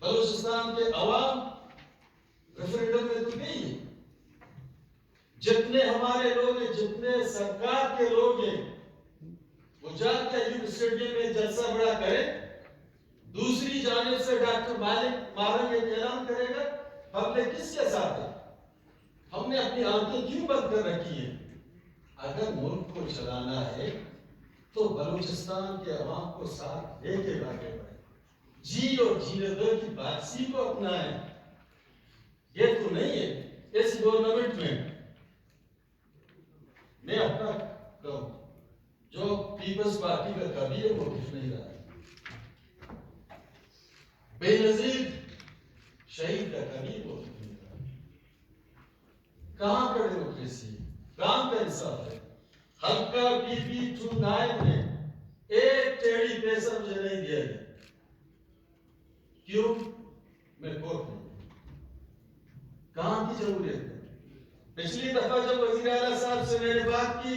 بلوچستان کے عوام ریفرینڈم میں تو نہیں ہے. جتنے ہمارے لوگ ہیں، جتنے سرکار کے لوگ ہیں، وہ جا کے ایوب اسٹیڈیم میں جلسہ بڑا کرے. دوسری جانب سے ڈاکٹر مالک مارنگ ایک اعلان کرے گا. پبلک کس کے ساتھ ہے؟ ہم نے اپنی آنکھیں کیوں بند کر رکھی ہیں؟ اگر ملک کو چلانا ہے تو بلوچستان کے عوام کو ساتھ لے کے آگے بڑھیں. جی اور جینے دو کی باسی کو اپنائیں. یہ تو نہیں ہے اس گورنمنٹ میں اپنا کہوں جو پیپلز پارٹی کا کبھی ہے موقف نہیں رہا ہے. بے نظیر شہید کا کبھی موقف نہیں رہا. کہاں کا ڈیموکریسی ہے؟ کہاں کا انصاف ہے؟ حلقہ PP29 میں ایک ٹیڑھی پیسہ مجھے نہیں دیا گیا. کیوں؟ میں کورٹ میں. کہاں کی ضرورت ہے؟ پچھلی دفعہ جب وزیر اعلیٰ صاحب سے میں نے بات کی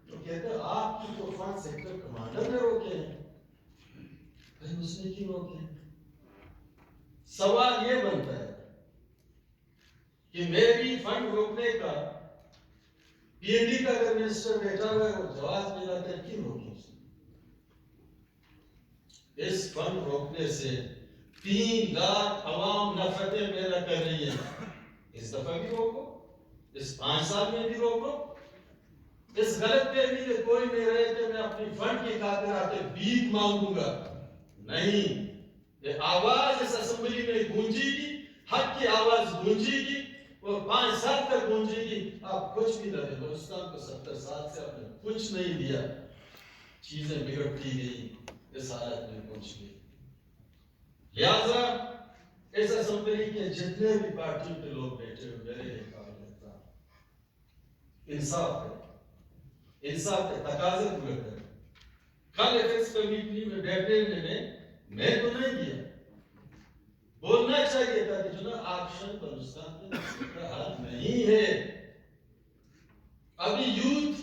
تو کہتے ہیں آپ کی تو فنڈ سیکٹر کمانڈر نے روکے ہیں. بھائی اس نے کیوں روکے؟ سوال یہ بنتا ہے کہ میری فنڈ روکنے کا PND کا اگر منسٹر بیٹھا ہوا ہے وہ جواز ملا ہے کیوں روکی اس نے؟ اس فنڈ روکنے سے 3 لاکھ عوام نفرتیں پیدا کر رہی ہیں. اس دفعہ بھی روکو، اس 5 سال میں بھی روکو. اس غلط فہمی میں کوئی نہیں رہے کہ میں اپنی فنڈ کی خاطر آ کے بھیک مانگوں گا. نہیں، یہ آواز اس اسمبلی میں گونجے گی، حق کی آواز گونجے گی، وہ 5 سال تک گونجے گی. آپ کچھ بھی نہ دیں. بلوچستان کو 70 سال سے آپ نے کچھ نہیں دیا. چیزیں بگڑتی گئی، اس حالت میں پہنچ گئی. لہذا اس اسمبلی کے جتنے بھی پارٹیوں کے لوگ بیٹھے ہوئے میرے لیے کام کرتا انصاف ہے، انصاف کے تقاضے پورے کریں. کل ایتھکس کمیٹی میں بیٹھے ہوئے میں تو نہیں کیا. بولنا چاہیے تھا کہ جناب آکشن بلوچستان کے مسئلے کا حل نہیں ہے. ابھی یوتھ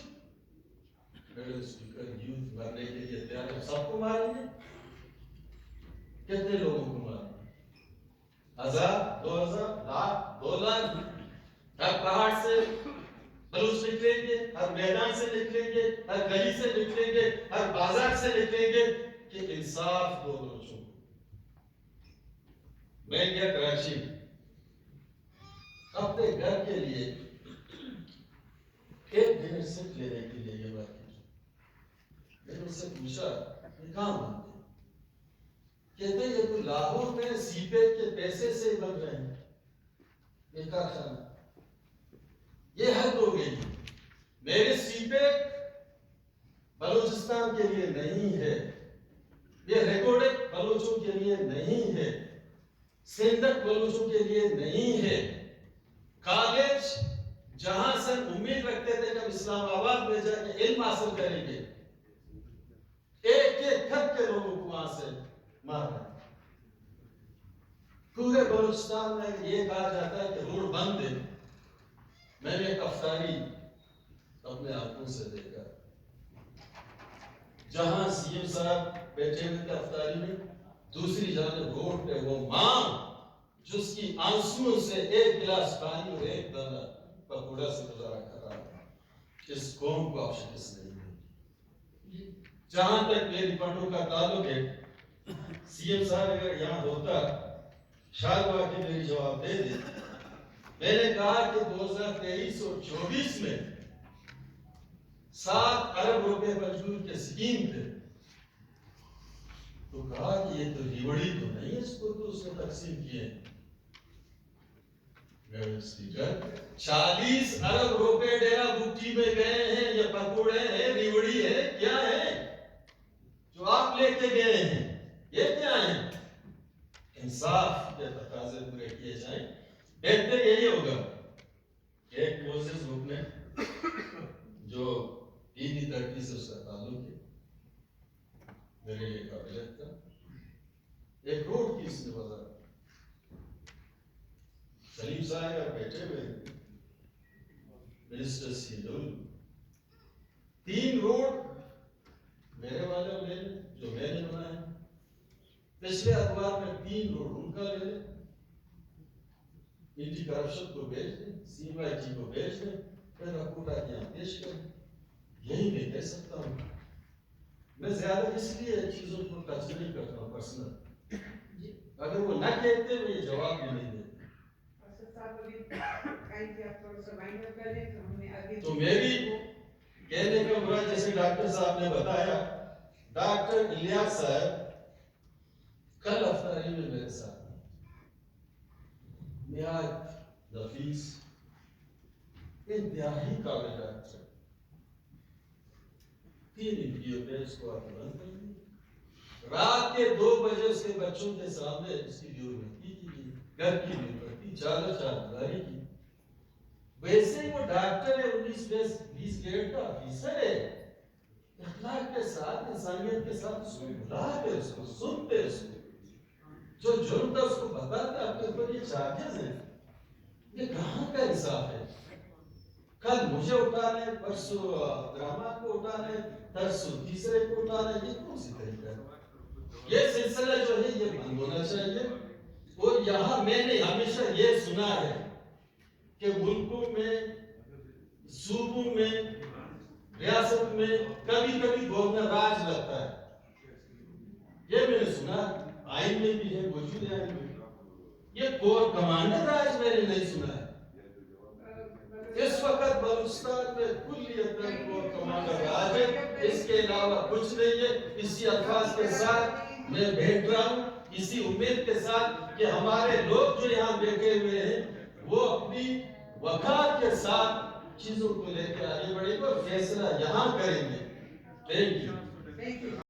یوتھ مرنے کے لیے تیار ہے. سب کو ماریں گے؟ کتنے لوگوں کو ماریں گے؟ 1000 2000 لاکھ 2 لاکھ؟ ہر پہاڑ سے بلوچ نکلیں گے، ہر میدان سے نکلیں گے، ہر گلی سے نکلیں گے، ہر بازار سے نکلیں گے کہ انصاف دو بلوچوں کو. میں گیا کراچی اپنے گھر کے لیے 1 منٹ صرف لینے کے لیے یہ بات کی. میں نے اس سے پوچھا یہ کہاں بنتے ہیں؟ کہتے ہیں یہ تو لاہور میں سی پیک کے پیسے سے بن رہے ہیں. یہ کارخانہ یہ حد ہو گئی. میرے سی پیک بلوچستان کے لیے نہیں ہے، یہ ریکارڈڈ بلوچوں کے لیے نہیں ہے، سندھ بلوچوں کے لیے نہیں ہے. کالج جہاں سے امید رکھتے تھے کہ ہم اسلام آباد میں جا کے علم حاصل کریں گے، ایک ایک گھر کے لوگوں کو وہاں سے مار رہے ہیں. پورے بلوچستان میں یہ کہا جاتا ہے کہ روڈ بند ہے. میں نے ایک افطاری اپنے آنکھوں سے دیکھا. جہاں CM صاحب بیٹھے ہوئے تھے افطاری میں، دوسری جانب روڈ پہ وہ ماں جس کی آنسوؤں سے 1 گلاس پانی اور 1 دانہ پکوڑا سے گزارا کر رہا ہے. اس قوم کو آپ شکست نہیں ملتی. جہاں تک میری فنڈوں کا تعلق ہے، CM صاحب اگر یہاں ہوتا شاید وہ آ کے میری جواب دے دے. میں نے کہا کہ 2023 اور 24 میں 7 ارب روپے مجبور کے اسکیم تھے. تو کہا کہ یہ تو ریوڑی تو نہیں ہے، اس کو تو اس نے تقسیم کیے. 40 ارب روپے ڈیرا بگٹی میں گئے ہیں. یہ پکوڑے ہیں، ریوڑی ہے، کیا ہے جو آپ لے کے گئے ہیں؟ یہ کیا ہے؟ انصاف کے تقاضے پورے کیے جائیں. بہتر یہی ہوگا. ایک موسیس گروپ نے جو PP30 سے اس کا تعلق ہے، میرے لیے قابلیت تھا. ایک روڈ کی اس نے وضاحت. سلیم صاحب اگر بیٹھے ہوئے منسٹر CW 3 روڈ میرے والے جو میں نے بنائے پچھلے اتوار میں 3 روڈ ان کا لے لیں، اینٹی کرپشن کو بھیج دیں، CMIT کو بھیج دیں، پھر رپورٹ آج یہاں پیش کریں. یہی میں کہہ سکتا ہوں. میں زیادہ اس لیے چیزوں کو ٹچ نہیں کرتا ہوں پرسنل. اگر وہ نہ کہتے میں یہ جواب بھی نہیں دیتا. تو میری کہنے کا مراد جیسے ڈاکٹر صاحب نے بتایا، ڈاکٹر الیاس صاحب کل افطاری میں میرے ساتھ نہایت نفیس انتہائی قابل ڈاکٹر. 3 ویڈیو پہ اس کو آپ بند کر دیں. رات کے 2 بجے اس کے بچوں کے سامنے اس کی ڈیوٹی کی، گھر کی ڈیوٹی چادری کی. ویسے ہی وہ ڈاکٹر ہے، 19-20 گریڈ کا آفیسر ہے. اخلاق کے ساتھ، انسانیت کے ساتھ اس کو بلاتے، اس کو سنتے، اس کو جو جرم تھا اس کو بتاتے. آپ کے اوپر یہ چارجز ہیں، یہ کہاں کا انصاف ہے؟ کل مجھے اٹھانے، پرسوں عبدالرحمان کو اٹھانے، ترسوں تیسرے کو اٹھانے، یہ کون سی طریقہ ہے؟ یہ سلسلہ جو ہے یہ بند ہونا چاہیے. اور یہاں میں نے ہمیشہ یہ سنا ہے کہ ملکوں میں، صوبوں میں، ریاست میں کبھی کبھی گورنر راج لگتا ہے. یہ میں نے سنا، آئین میں بھی ہے، موجود ہے. یہ کور کمانڈر راج میں نے نہیں سنا ہے. اس وقت بلوچستان میں کلیت کور کمانڈر راج ہے، اس کے علاوہ کچھ نہیں ہے. اسی الفاظ کے ساتھ میں بیٹھ رہا ہوں، اسی امید کے ساتھ کہ ہمارے لوگ جو یہاں بیٹھے ہوئے ہیں وہ اپنی وقار کے ساتھ چیزوں کو لے کے آگے بڑھیں گے اور فیصلہ یہاں کریں گے. Thank you.